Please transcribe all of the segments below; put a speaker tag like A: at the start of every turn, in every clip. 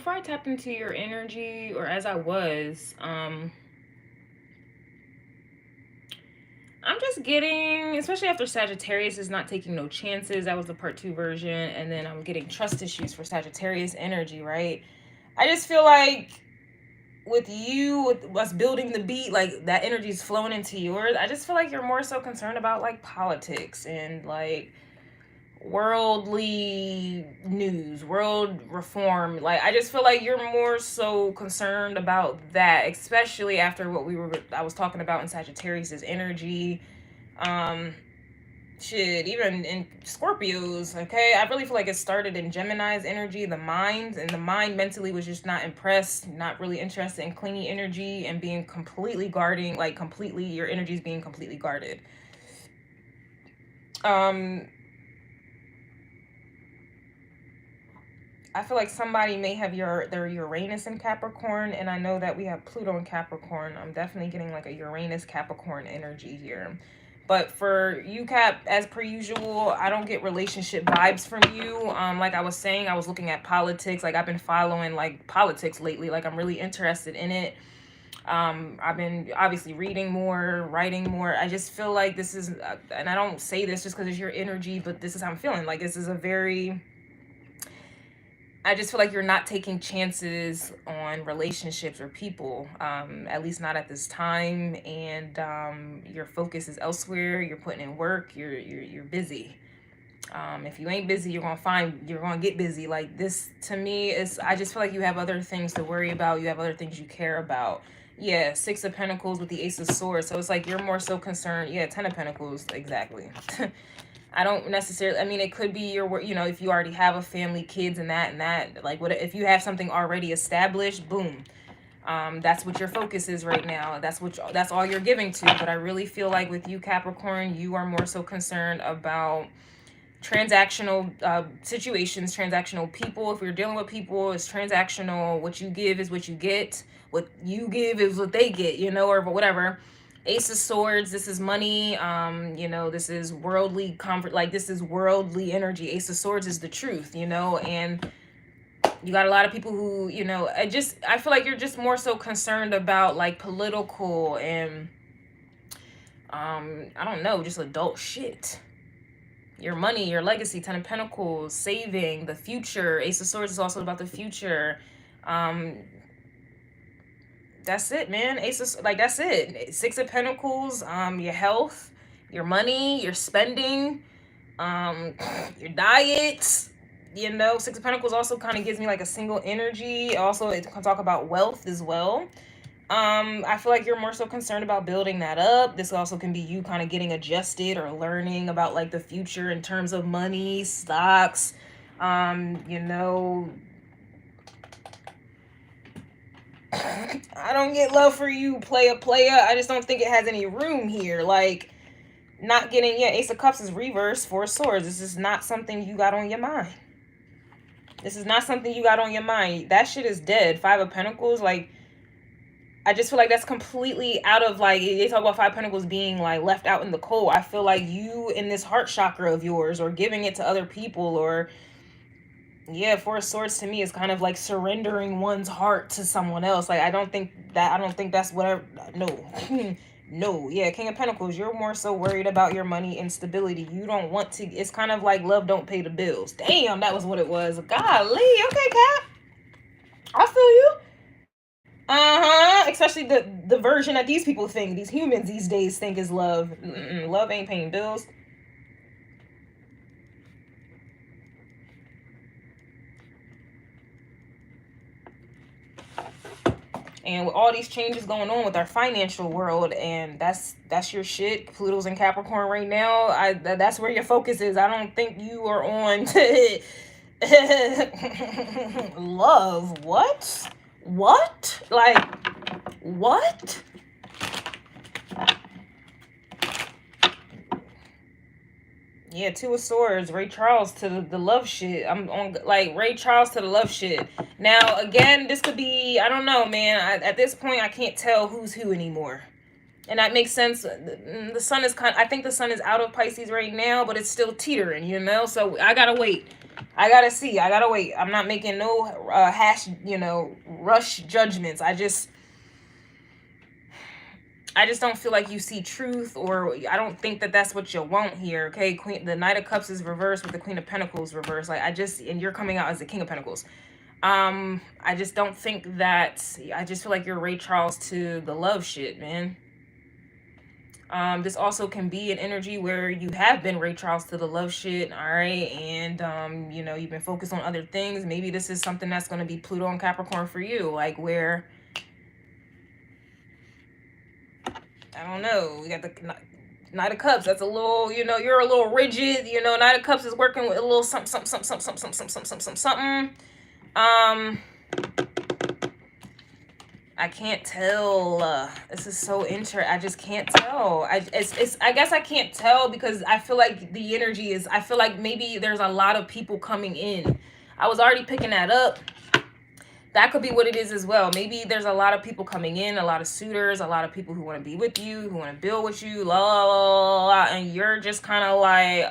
A: before I tapped into your energy, or as I was, I'm just getting, especially after Sagittarius is not taking no chances. That was the part 2 version. And then I'm getting trust issues for Sagittarius energy, right? I just feel like with you, with us building the beat, like that energy is flowing into yours. I just feel like you're more so concerned about like politics and like worldly news, world reform. Like I just feel like you're more so concerned about that, especially after what I was talking about in Sagittarius's energy. Um shit, even in Scorpios, okay? I really feel like it started in Gemini's energy, the mind, and the mind mentally was just not impressed, not really interested in clingy energy and being completely guarding, like completely your energy is being completely guarded. I feel like somebody may have their Uranus in Capricorn, and I know that we have Pluto in Capricorn. I'm definitely getting like a Uranus Capricorn energy here. But for you, Cap, as per usual, I don't get relationship vibes from you. Like I was saying, I was looking at politics. Like I've been following like politics lately. Like I'm really interested in it. I've been obviously reading more, writing more. I just feel like this is, and I don't say this just because it's your energy, but this is how I'm feeling. Like this is a very, I just feel like you're not taking chances on relationships or people, at least not at this time. And your focus is elsewhere. You're putting in work. You're busy. If you ain't busy, you're gonna get busy. Like this to me is, I just feel like you have other things to worry about. You have other things you care about. Yeah, 6 of Pentacles with the Ace of Swords. So it's like you're more so concerned. Yeah, 10 of Pentacles, exactly. I don't necessarily, I mean, it could be your, you know, if you already have a family, kids and that, like what, if you have something already established, boom. That's what your focus is right now. That's all you're giving to. But I really feel like with you, Capricorn, you are more so concerned about transactional situations, transactional people. If you're dealing with people, it's transactional. What you give is what you get. What you give is what they get, you know, or whatever. Ace of Swords, this is money. You know, this is worldly comfort. Like this is worldly energy. Ace of Swords is the truth, you know, and you got a lot of people who, you know, I feel like you're just more so concerned about like political and I don't know, just adult shit. Your money, your legacy, 10 of Pentacles, saving, the future. Ace of Swords is also about the future. That's it, man. Ace of, like, that's it. 6 of Pentacles, your health, your money, your spending, your diet. You know, 6 of Pentacles also kind of gives me like a single energy. Also, it can talk about wealth as well. I feel like you're more so concerned about building that up. This also can be you kind of getting adjusted or learning about like the future in terms of money, stocks, you know. I don't get love for you, playa. I just don't think it has any room here. Like, not getting, yeah, Ace of Cups is reverse, 4 of Swords. This is not something you got on your mind. This is not something you got on your mind. That shit is dead. 5 of Pentacles, like, I just feel like that's completely out of, like, they talk about 5 Pentacles being, like, left out in the cold. I feel like you in this heart chakra of yours, or giving it to other people, or, yeah, 4 of Swords to me is kind of like surrendering one's heart to someone else. Like, I don't think that's whatever, no. No, yeah, King of Pentacles, you're more so worried about your money instability. You don't want to, it's kind of like love don't pay the bills. Damn, that was what it was. Golly, okay, Cap. I feel you. Especially the version that these people think, these humans these days think is love. Love ain't paying bills. And with all these changes going on with our financial world, and that's your shit. Pluto's in Capricorn right now. That's where your focus is. I don't think you are on love. What? Like, what? Yeah, 2 of Swords, Ray Charles to the love shit. I'm on, like, Ray Charles to the love shit. Now, again, this could be, I don't know, man. At this point, I can't tell who's who anymore. And that makes sense. The sun is I think the sun is out of Pisces right now, but it's still teetering, you know? So I gotta wait. I gotta see. I gotta wait. I'm not making no rush judgments. I just don't feel like you see truth, or I don't think that that's what you want here, okay? The Knight of Cups is reversed with the Queen of Pentacles reversed. Like, and you're coming out as the King of Pentacles. I just don't think that, I just feel like you're Ray Charles to the love shit, man. This also can be an energy where you have been Ray Charles to the love shit, all right? And, you know, you've been focused on other things. Maybe this is something that's going to be Pluto and Capricorn for you, like where, I don't know, we got the Knight of Cups. That's a little, you know, you're a little rigid, you know. Knight of Cups is working with a little something. I can't tell. This is so interesting. I just can't tell. I guess I can't tell because I feel like the energy is, I feel like maybe there's a lot of people coming in. I was already picking that up. That could be what it is as well. Maybe there's a lot of people coming in, a lot of suitors, a lot of people who want to be with you, who want to build with you, la la la la, and you're just kind of like,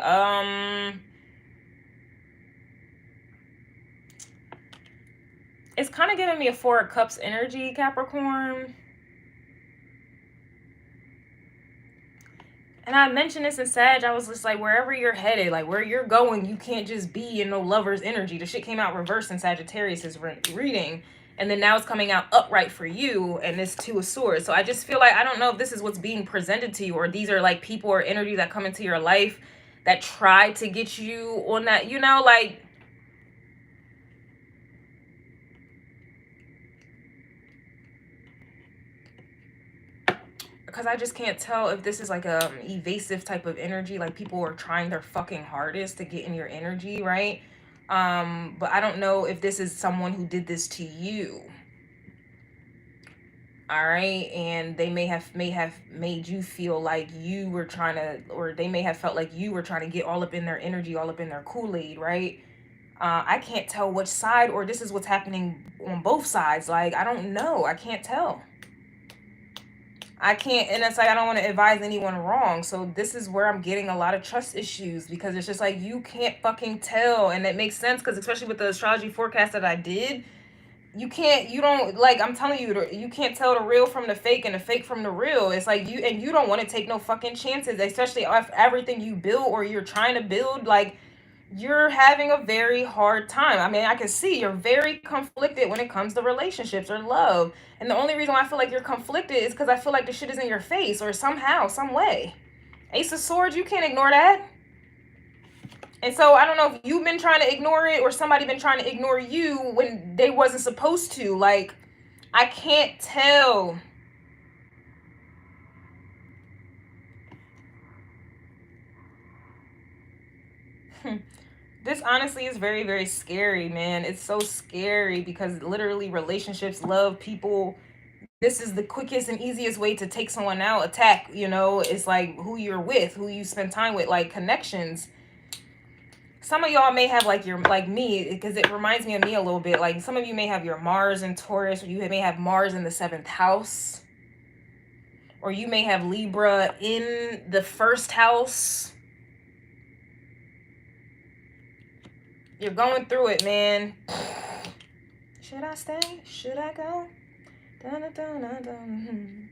A: it's kind of giving me a Four of Cups energy, Capricorn. And I mentioned this in Sag. I was just like, wherever you're headed, like where you're going, you can't just be in no lover's energy. The shit came out reversed in Sagittarius's reading. And then now it's coming out upright for you. And this Two of Swords. So I just feel like, I don't know if this is what's being presented to you, or these are like people or energy that come into your life that try to get you on that, you know, like, because I just can't tell if this is like a evasive type of energy, like people are trying their fucking hardest to get in your energy, right? But I don't know if this is someone who did this to you. All right, and they may have made you feel like you were trying to, or they may have felt like you were trying to get all up in their energy, all up in their Kool-Aid, right? I can't tell which side, or this is what's happening on both sides. Like, I don't know. I can't tell. I can't, and it's like, I don't want to advise anyone wrong. So this is where I'm getting a lot of trust issues, because it's just like, you can't fucking tell. And it makes sense, because especially with the astrology forecast that I did, you don't, like, I'm telling you, you can't tell the real from the fake and the fake from the real. It's like, you don't want to take no fucking chances, especially if everything you build or you're trying to build, like, you're having a very hard time. I mean, I can see you're very conflicted when it comes to relationships or love. And the only reason why I feel like you're conflicted is because I feel like the shit is in your face, or somehow, some way. Ace of Swords, you can't ignore that. And so I don't know if you've been trying to ignore it, or somebody been trying to ignore you when they wasn't supposed to. Like, I can't tell. This honestly is very, very scary, man. It's so scary, because literally relationships, love, people, this is the quickest and easiest way to take someone out, attack, you know. It's like who you're with, who you spend time with, like connections. Some of y'all may have like like me, because it reminds me of me a little bit. Like, some of you may have your Mars in Taurus, or you may have Mars in the 7th house, or you may have Libra in the 1st house. You're going through it, man. Should I stay? Should I go? Dun, dun, dun, dun, dun.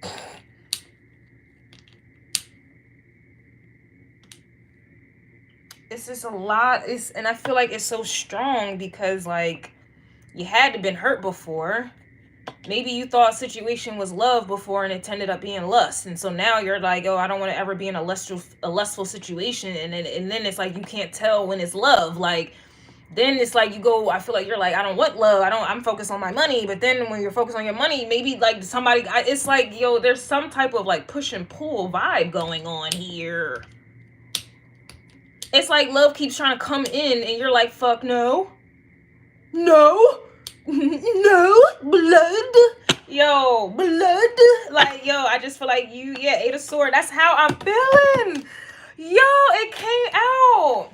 A: It's just a lot. And I feel like it's so strong because, like, you had to been hurt before. Maybe you thought situation was love before and it ended up being lust. And so now you're like, oh, I don't want to ever be in a lustful situation. And then it's like you can't tell when it's love. Like, then it's like you go, I feel like you're like, I don't want love. I'm focused on my money. But then when you're focused on your money, maybe like somebody, it's like, yo, there's some type of like push and pull vibe going on here. It's like love keeps trying to come in and you're like, fuck no. No. No. Blood. Yo, blood. Like, yo, I just feel like you, yeah, 8 of Swords. That's how I'm feeling. Yo, it came out.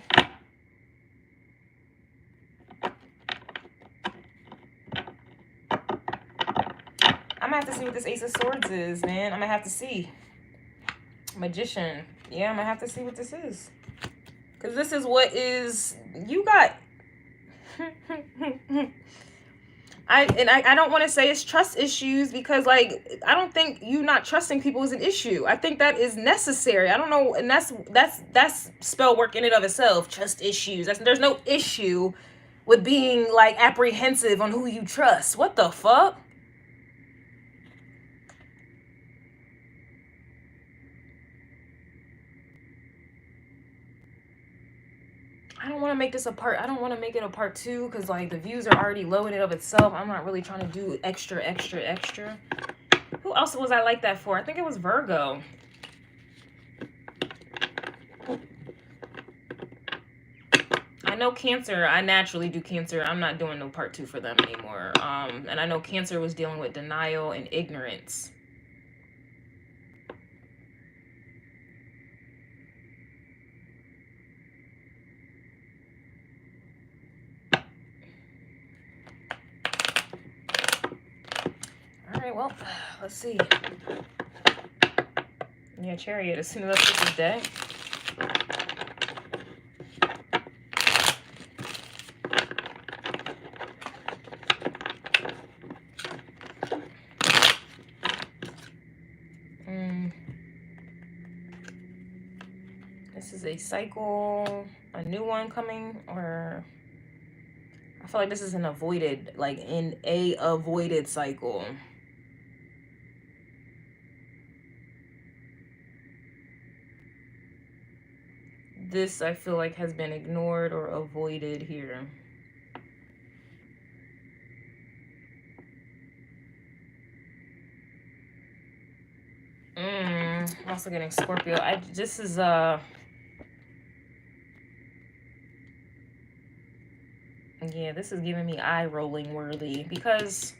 A: I'm gonna have to see what this Ace of Swords is, man. I'm gonna have to see. Magician. Yeah, I'm gonna have to see what this is. Because this is what is... You got... I don't want to say it's trust issues, because like I don't think you not trusting people is an issue. I think that is necessary. I don't know, and that's spell work in and of itself. Trust issues. There's no issue with being like apprehensive on who you trust. What the fuck? I don't want to make this a part. I don't want to make it a part 2, because like the views are already low in and of itself. I'm not really trying to do extra. Who else was I like that for? I think it was Virgo. I know Cancer. I naturally do Cancer. I'm not doing no part 2 for them anymore. And I know Cancer was dealing with denial and ignorance. Well, let's see. Yeah, Chariot. As soon as I put this deck. This is a cycle, a new one coming, or I feel like this is an avoided, like in a avoided cycle. This, I feel like, has been ignored or avoided here. I'm also getting Scorpio. This is, yeah, this is giving me eye-rolling worthy, because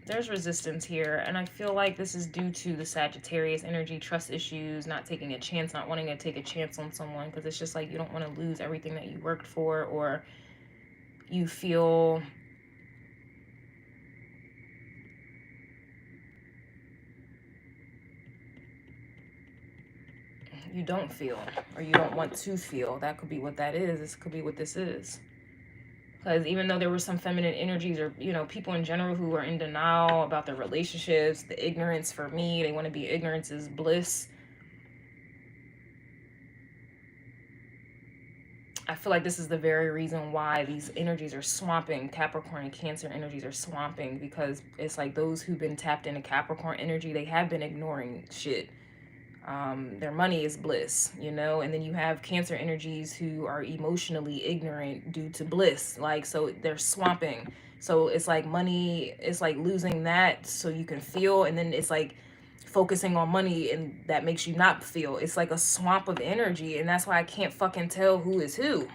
A: there's resistance here, and I feel like this is due to the Sagittarius energy, trust issues, not taking a chance, not wanting to take a chance on someone, because it's just like you don't want to lose everything that you worked for, or you feel you don't feel, or you don't want to feel. That could be what that is. This could be what this is. Because even though there were some feminine energies, or, you know, people in general who are in denial about their relationships, the ignorance, for me, they want to be ignorance is bliss. I feel like this is the very reason why these energies are swamping. Capricorn and Cancer energies are swamping, because it's like those who've been tapped into Capricorn energy, they have been ignoring shit. Their money is bliss, you know, and then you have Cancer energies who are emotionally ignorant due to bliss, like, so they're swamping. So it's like money, it's like losing that so you can feel, and then it's like focusing on money, and that makes you not feel. It's like a swamp of energy, and that's why I can't fucking tell who is who.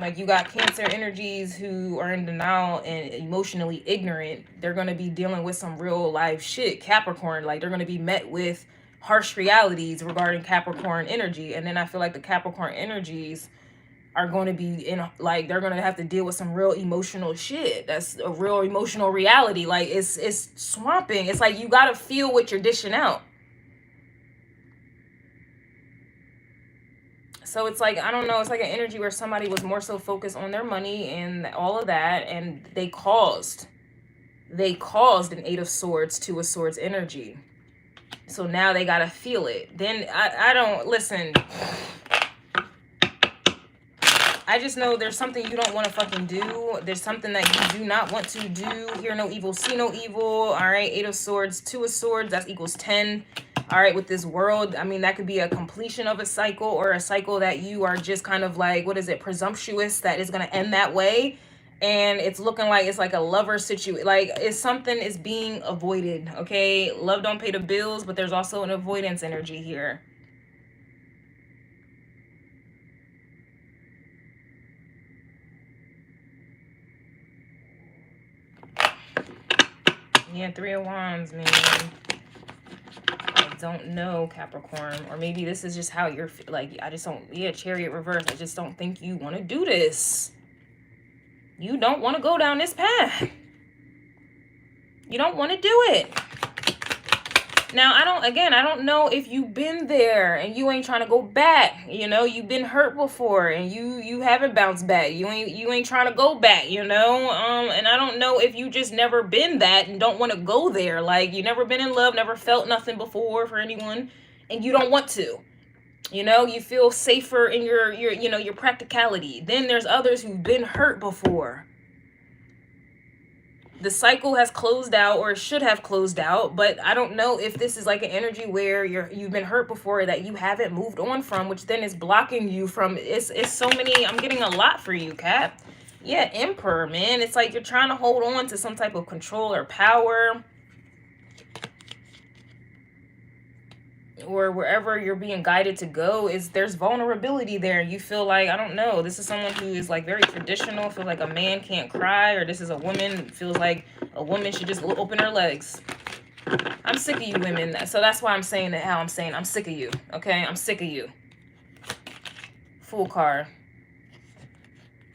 A: Like, you got Cancer energies who are in denial and emotionally ignorant. They're going to be dealing with some real life shit. Capricorn, like, they're going to be met with harsh realities regarding Capricorn energy. And then I feel like the Capricorn energies are going to be in, like, they're going to have to deal with some real emotional shit. That's a real emotional reality. Like, it's swamping. It's like you got to feel what you're dishing out. So it's like, I don't know, it's like an energy where somebody was more so focused on their money and all of that, and they caused an 8 of Swords to a Swords energy. So now they gotta feel it. Then I don't, listen, I just know there's something you don't want to fucking do. There's something that you do not want to do. Hear no evil, see no evil. All right, 8 of Swords, 2 of Swords, that equals 10. All right, with this world, I mean, that could be a completion of a cycle, or a cycle that you are just kind of like, what is it, presumptuous, that is going to end that way. And it's looking like it's like a lover situation. Like, it's something is being avoided, okay? Love don't pay the bills, but there's also an avoidance energy here. Yeah, 3 of Wands, man. Don't know, Capricorn, or maybe this is just how you're like, I just don't, yeah, Chariot reverse, I just don't think you want to do this. You don't want to go down this path. You don't want to do it. Now, I don't know if you've been there and you ain't trying to go back. You know, you've been hurt before and you haven't bounced back. You ain't trying to go back, you know? And I don't know if you just never been that and don't want to go there. Like, you never been in love, never felt nothing before for anyone, and you don't want to. You know, you feel safer in your you know, your practicality. Then there's others who've been hurt before. The cycle has closed out, or should have closed out, but I don't know if this is like an energy where you've been hurt before that you haven't moved on from, which then is blocking you from, it's so many. I'm getting a lot for you, Cap. Yeah, Emperor, man. It's like you're trying to hold on to some type of control or power, or wherever you're being guided to go, there's vulnerability there. You feel like, I don't know, this is someone who is like very traditional, feels like a man can't cry, or this is a woman, feels like a woman should just open her legs. I'm sick of you women. So that's why I'm saying it how I'm saying. I'm sick of you. Okay, I'm sick of you. Fool card.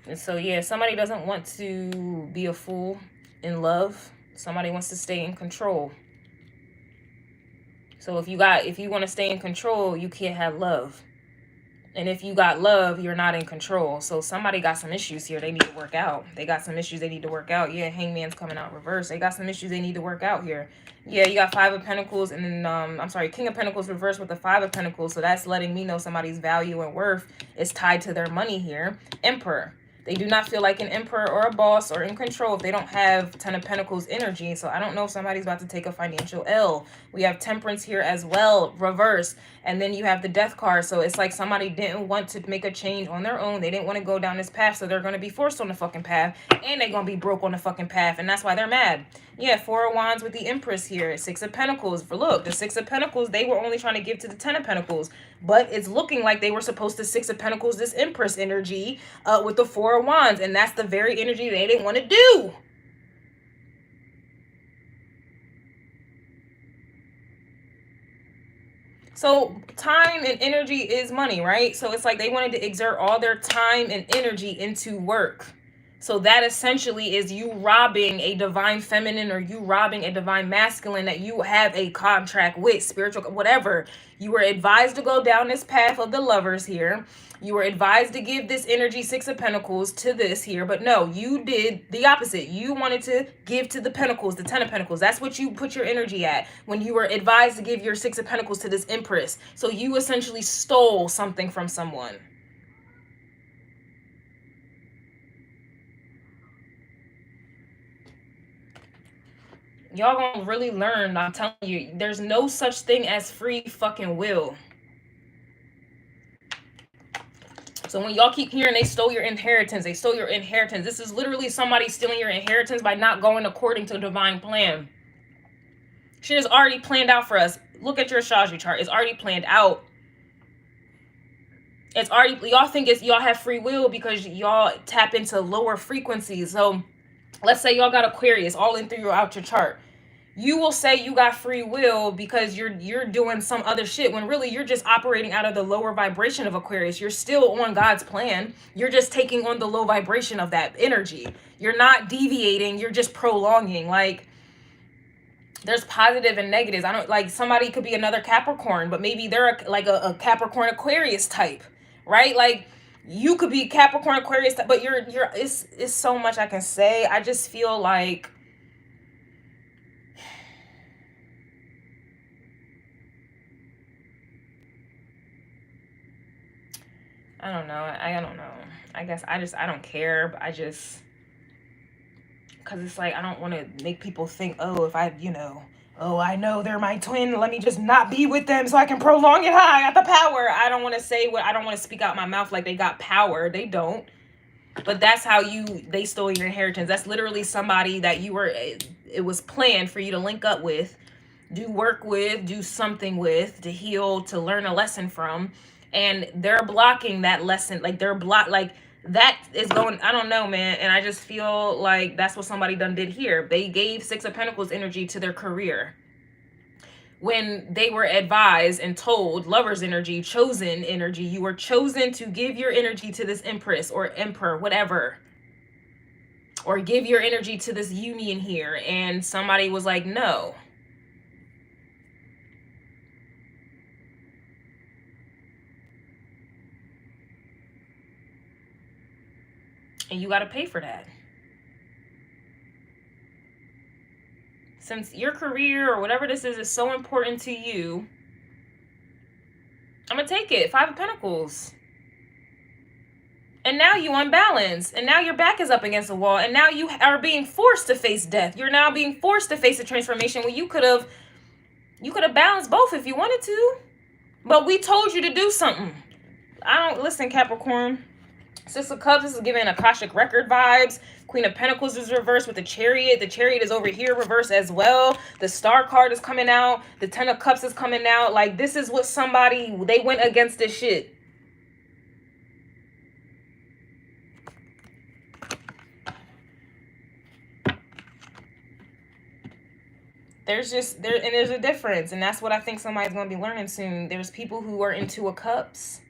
A: And so yeah, somebody doesn't want to be a fool in love. Somebody wants to stay in control. So if you want to stay in control, you can't have love. And if you got love, you're not in control. So somebody got some issues here they need to work out. They got some issues they need to work out. Yeah, Hangman's coming out reverse. They got some issues they need to work out here. Yeah, you got Five of Pentacles, and then, I'm sorry, King of Pentacles reversed with the Five of Pentacles. So that's letting me know somebody's value and worth is tied to their money here. Emperor. They do not feel like an emperor or a boss or in control if they don't have Ten of Pentacles energy. So I don't know if somebody's about to take a financial L. We have Temperance here as well, reverse. And then you have the Death card. So it's like somebody didn't want to make a change on their own. They didn't want to go down this path. So they're going to be forced on the fucking path. And they're going to be broke on the fucking path. And that's why they're mad. Yeah, Four of Wands with the Empress here. Six of Pentacles. For look, the Six of Pentacles, they were only trying to give to the Ten of Pentacles. But it's looking like they were supposed to Six of Pentacles, this Empress energy, with the Four of Wands. And that's the very energy they didn't want to do. So time and energy is money, right? So it's like they wanted to exert all their time and energy into work. So that essentially is you robbing a divine feminine, or you robbing a divine masculine that you have a contract with, spiritual, whatever. You were advised to go down this path of the Lovers here. You were advised to give this energy, Six of Pentacles, to this here. But no, you did the opposite. You wanted to give to the Pentacles, the Ten of Pentacles. That's what you put your energy at when you were advised to give your Six of Pentacles to this Empress. So you essentially stole something from someone. Y'all gonna really learn. I'm telling you, there's no such thing as free fucking will. So when y'all keep hearing they stole your inheritance, this is literally somebody stealing your inheritance by not going according to the divine plan. Shit is already planned out for us. Look at your astrology chart. It's already planned out. It's already, y'all think it's, y'all have free will because y'all tap into lower frequencies. So let's say y'all got Aquarius all in throughout your chart. You will say you got free will because you're doing some other shit, when really you're just operating out of the lower vibration of Aquarius. You're still on God's plan. You're just taking on the low vibration of that energy. You're not deviating. You're just prolonging. Like, there's positive and negatives. I don't, like, somebody could be another Capricorn, but maybe they're like a Capricorn Aquarius type, right? Like, you could be Capricorn Aquarius, but it's so much I can say. I just feel like, I don't know. I don't know. I guess I don't care. But because it's like, I don't want to make people think, oh, if I, oh, I know they're my twin, let me just not be with them so I can prolong it. I got the power. I don't want to say I don't want to speak out my mouth like they got power. They don't. But that's how they stole your inheritance. That's literally somebody that it was planned for you to link up with, do work with, do something with, to heal, to learn a lesson from. And they're blocking that lesson. Like, that is going, I don't know, man. And I just feel like that's what somebody done did here. They gave Six of Pentacles energy to their career when they were advised and told, Lovers energy, chosen energy. You were chosen to give your energy to this Empress or Emperor, whatever. or give your energy to this union here, and somebody was like, no. And you got to pay for that. Since your career or whatever this is so important to you, I'm going to take it. 5 of Pentacles. And now you unbalance. And now your back is up against the wall. And now you are being forced to face death. You're now being forced to face a transformation when you could have balanced both if you wanted to. But we told you to do something. Listen, Capricorn. Six of Cups, this is giving Akashic Record vibes. Queen of Pentacles is reversed with the Chariot. The Chariot is over here reversed as well. The Star card is coming out. The 10 of Cups is coming out. Like, this is what they went against this shit. There's a difference. And that's what I think somebody's going to be learning soon. There's people who are in 2 of Cups.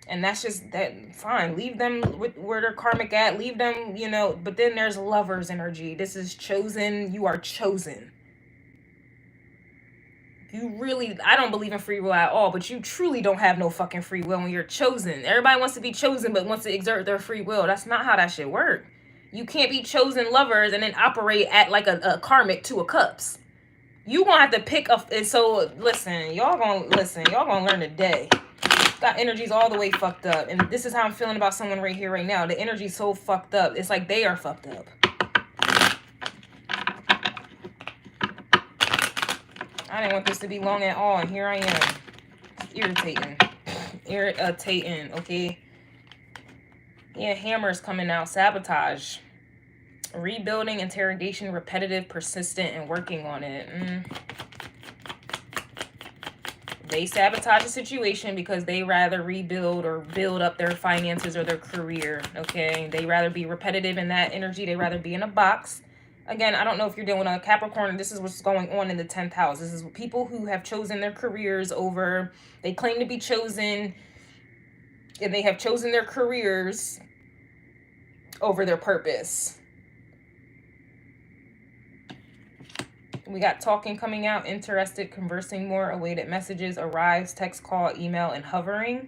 A: And that's just that. Fine, leave them where they're karmic at. Leave them, you know. But then there's Lover's energy. This is chosen. You are chosen. You really, I don't believe in free will at all. But you truly don't have no fucking free will when you're chosen. Everybody wants to be chosen, but wants to exert their free will. That's not how that shit work. You can't be chosen lovers and then operate at like a karmic 2 of Cups. You gonna have to pick up. And so listen, y'all gonna learn today. Got energies all the way fucked up, and this is how I'm feeling about someone right here right now. The energy's so fucked up, it's like they are fucked up. I didn't want this to be long at all, and here I am. It's irritating, okay? Yeah, Hammer's coming out. Sabotage, rebuilding, interrogation, repetitive, persistent, and working on it. They sabotage a situation because they rather rebuild or build up their finances or their career, okay? They rather be repetitive in that energy. They rather be in a box. Again, I don't know if you're dealing with a Capricorn. This is what's going on in the 10th house. This is people who have chosen their careers over, they claim to be chosen, and they have chosen their careers over their purpose. We got talking coming out, interested, conversing more, awaited messages, arrives, text, call, email, and hovering.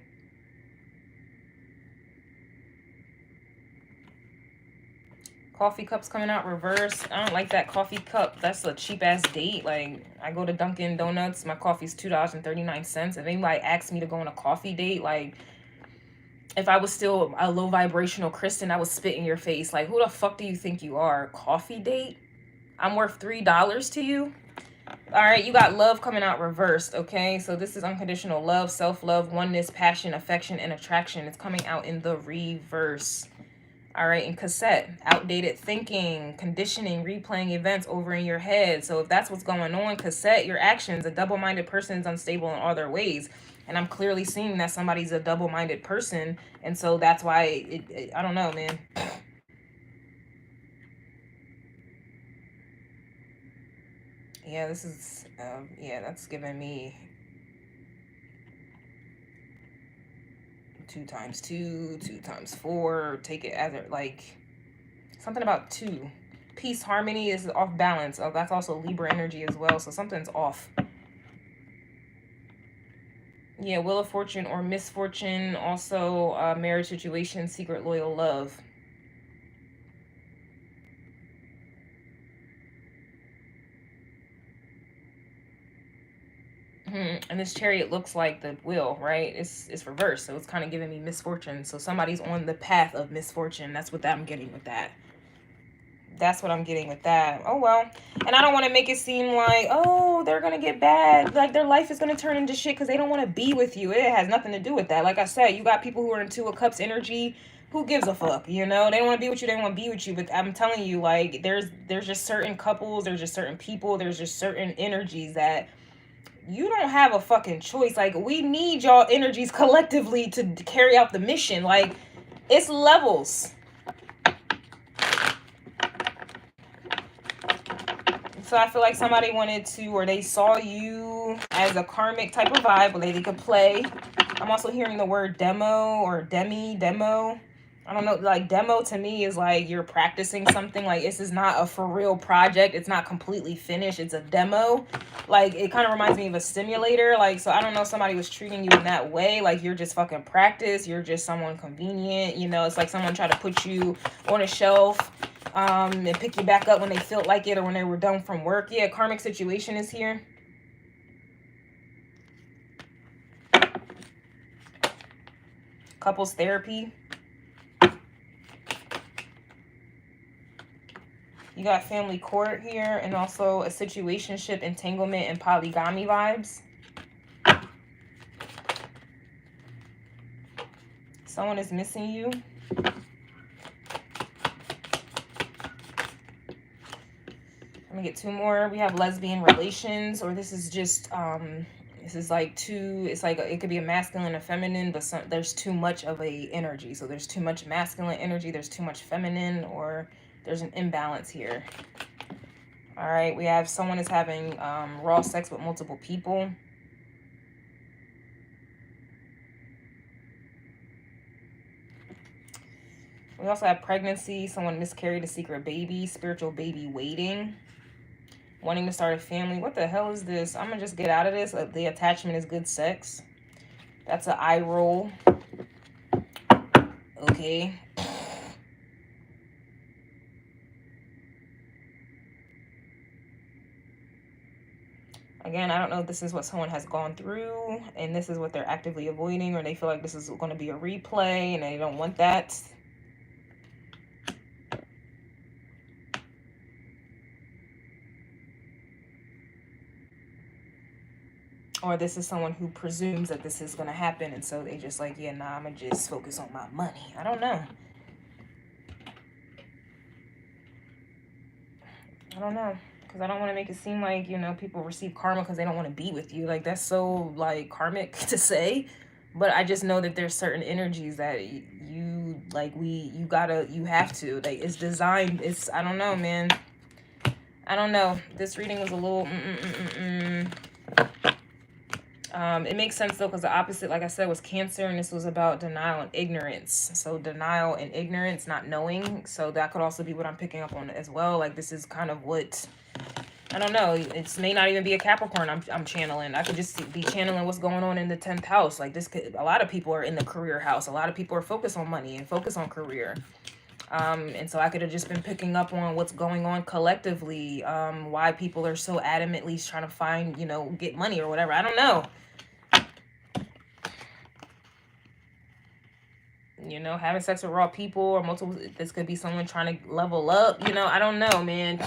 A: Coffee cups coming out, reverse. I don't like that coffee cup. That's a cheap ass date. Like, I go to Dunkin' Donuts, my coffee's $2.39. If anybody asks me to go on a coffee date, like, if I was still a low vibrational Kristen, I would spit in your face. Like, who the fuck do you think you are? Coffee date? I'm worth $3 to you. All right, you got love coming out reversed, okay? So this is unconditional love, self-love, oneness, passion, affection, and attraction. It's coming out in the reverse. All right, in cassette, outdated thinking, conditioning, replaying events over in your head. So if that's what's going on, cassette, your actions, a double-minded person is unstable in all their ways. And I'm clearly seeing that somebody's a double-minded person. And so that's why, I don't know, man. Yeah, this is, yeah, that's giving me 2 times 2, 2 times 4. Take it as it, like, something about 2. Peace, harmony is off balance. Oh, that's also Libra energy as well. So something's off. Yeah, Wheel of Fortune or misfortune. Also, marriage situation, secret loyal love. And this Chariot looks like the wheel, right? It's reversed, so it's kind of giving me misfortune. So somebody's on the path of misfortune. That's what I'm getting with that. That's what I'm getting with that. Oh, well. And I don't want to make it seem like, oh, they're going to get bad. Like, their life is going to turn into shit because they don't want to be with you. It has nothing to do with that. Like I said, you got people who are in 2 of Cups energy. Who gives a fuck, you know? They don't want to be with you. They don't want to be with you. But I'm telling you, like, there's just certain couples. There's just certain people. There's just certain energies that you don't have a fucking choice. Like, we need y'all energies collectively to carry out the mission. Like, it's levels. So I feel like somebody wanted to, or they saw you as a karmic type of vibe where they could play. I'm also hearing the word demo or demo. I don't know, like demo to me is like you're practicing something. Like this is not a for real project. It's not completely finished. It's a demo. Like it kind of reminds me of a simulator. Like, so I don't know if somebody was treating you in that way. Like you're just fucking practice. You're just someone convenient. You know, it's like someone tried to put you on a shelf and pick you back up when they felt like it or when they were done from work. Yeah, karmic situation is here. Couples therapy. You got family court here and also a situationship, entanglement, and polygamy vibes. Someone is missing you. Let me get two more. We have lesbian relations, or this is just, this is like two, it's like, it could be a masculine and a feminine, but there's too much of a energy. So there's too much masculine energy, there's too much feminine, or there's an imbalance here. All right, we have someone is having raw sex with multiple people. We also have pregnancy, someone miscarried a secret baby, spiritual baby waiting, wanting to start a family. What the hell is this? I'm gonna just get out of this. The attachment is good sex. That's an eye roll. Okay. Again, I don't know if this is what someone has gone through and this is what they're actively avoiding, or they feel like this is going to be a replay and they don't want that. Or this is someone who presumes that this is going to happen, and so they just like, yeah, nah, I'm going to just focus on my money. I don't know. I don't know. Because I don't want to make it seem like, you know, people receive karma because they don't want to be with you. Like, that's so, like, karmic to say. But I just know that there's certain energies that you, like, you have to. Like, it's designed, I don't know, man. I don't know. This reading was a little, it makes sense though, because the opposite, like I said, was Cancer, and this was about denial and ignorance. So denial and ignorance, not knowing. So that could also be what I'm picking up on as well. Like this is kind of what, I don't know. It may not even be a Capricorn I'm channeling. I could just be channeling what's going on in the 10th house. Like this could, a lot of people are in the career house. A lot of people are focused on money and focused on career. And so I could have just been picking up on what's going on collectively. Why people are so adamantly trying to find, you know, get money or whatever. I don't know. You know, having sex with raw people or multiple, this could be someone trying to level up, you know, I don't know, man.